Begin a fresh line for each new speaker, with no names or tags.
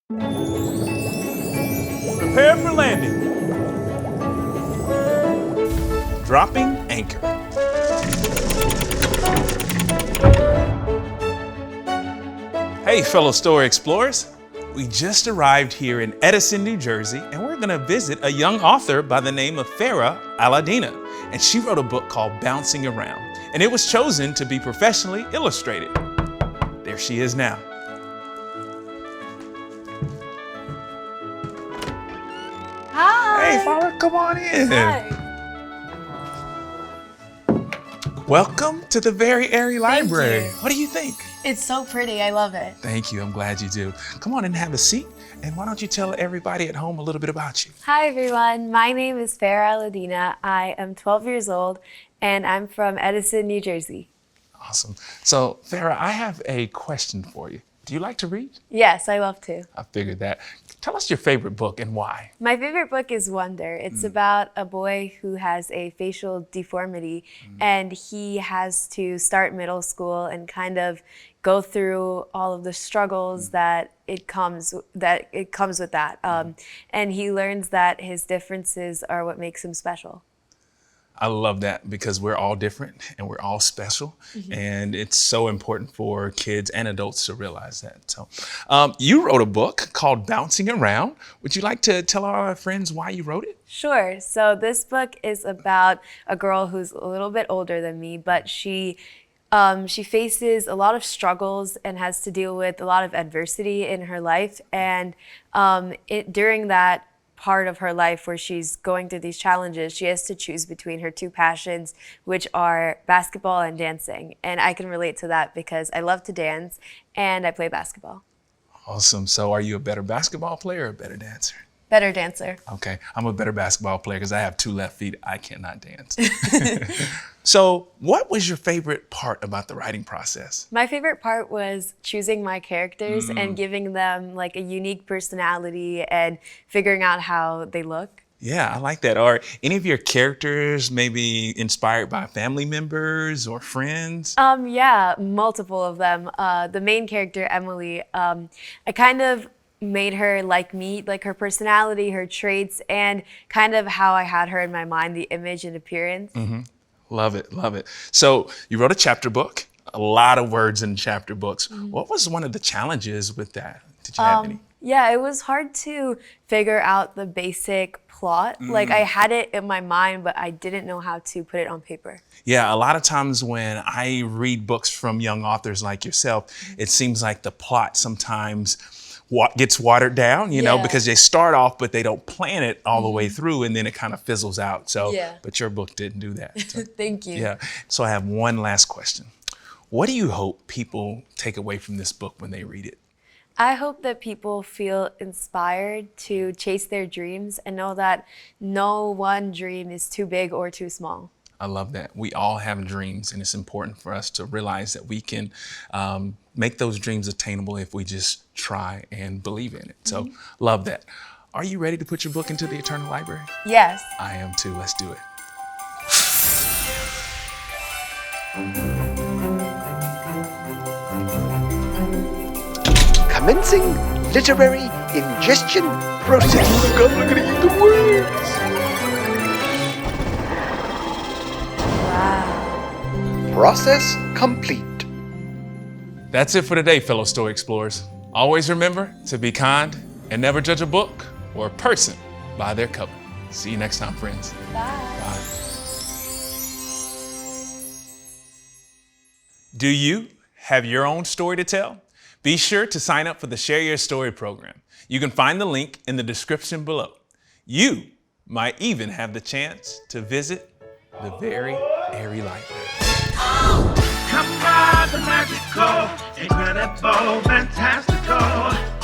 Prepare for landing. Dropping anchor. Hey, fellow story explorers. We just arrived here in Edison, New Jersey, and we're gonna visit a young author by the name of Farrah Allidina. And she wrote a book called Bouncing Around, and it was chosen to be professionally illustrated. There she is now.
Hi.
Hey, Farrah, come on in.
Hi.
Welcome to the Very Airy Library.
you.
What do you think?
It's so pretty. I love it.
Thank you. I'm glad you do. Come on and have a seat. And why don't you tell everybody at home a little bit about you?
Hi, everyone. My name is Farrah Allidina. I am 12 years old, and I'm from Edison, New Jersey.
Awesome. So, Farrah, I have a question for you. Do you like to read?
Yes, I love to.
I figured that. Tell us your favorite book and why.
My favorite book is Wonder. It's about a boy who has a facial deformity, and he has to start middle school and kind of go through all of the struggles that it comes with that. And he learns that his differences are what makes him special.
I love that because we're all different and we're all special. And it's so important for kids and adults to realize that. So you wrote a book called Bouncing Around. Would you like to tell our friends why you wrote it?
Sure. So this book is about a girl who's a little bit older than me, but she faces a lot of struggles and has to deal with a lot of adversity in her life. And during that part of her life where she's going through these challenges, she has to choose between her two passions, which are basketball and dancing. And I can relate to that because I love to dance and I play basketball.
Awesome. So are you a better basketball player or a better dancer?
Better dancer.
Okay, I'm a better basketball player because I have two left feet. I cannot dance. So what was your favorite part about the writing process?
My favorite part was choosing my characters and giving them like a unique personality and figuring out how they look.
Yeah, I like that. Are any of your characters maybe inspired by family members or friends?
Yeah, multiple of them. The main character, Emily, I kind of made her like me, like her personality, her traits, and kind of how I had her in my mind, the image and appearance.
Love it, love it. So you wrote a chapter book, a lot of words in chapter books. What was one of the challenges with that? Did you have any?
Yeah, it was hard to figure out the basic plot. Like I had it in my mind, but I didn't know how to put it on paper.
Yeah, a lot of times when I read books from young authors like yourself, it seems like the plot sometimes gets watered down, you know, because they start off, but they don't plan it all the way through, and then it kind of fizzles out. So, but your book didn't do that. So.
Thank you.
Yeah. So I have one last question. What do you hope people take away from this book when they read it?
I hope that people feel inspired to chase their dreams and know that no one dream is too big or too small.
I love that. We all have dreams, and it's important for us to realize that we can make those dreams attainable if we just try and believe in it. So love that. Are you ready to put your book into the Eternal Library?
Yes.
I am too. Let's do it.
Commencing literary ingestion process. Oh God, look at the words.
Wow.
Process complete.
That's it for today, fellow story explorers. Always remember to be kind and never judge a book or a person by their cover. See you next time, friends.
Bye.
Bye. Do you have your own story to tell? Be sure to sign up for the Share Your Story program. You can find the link in the description below. You might even have the chance to visit the Very Airy Library.
Come by the magical, incredible, fantastical.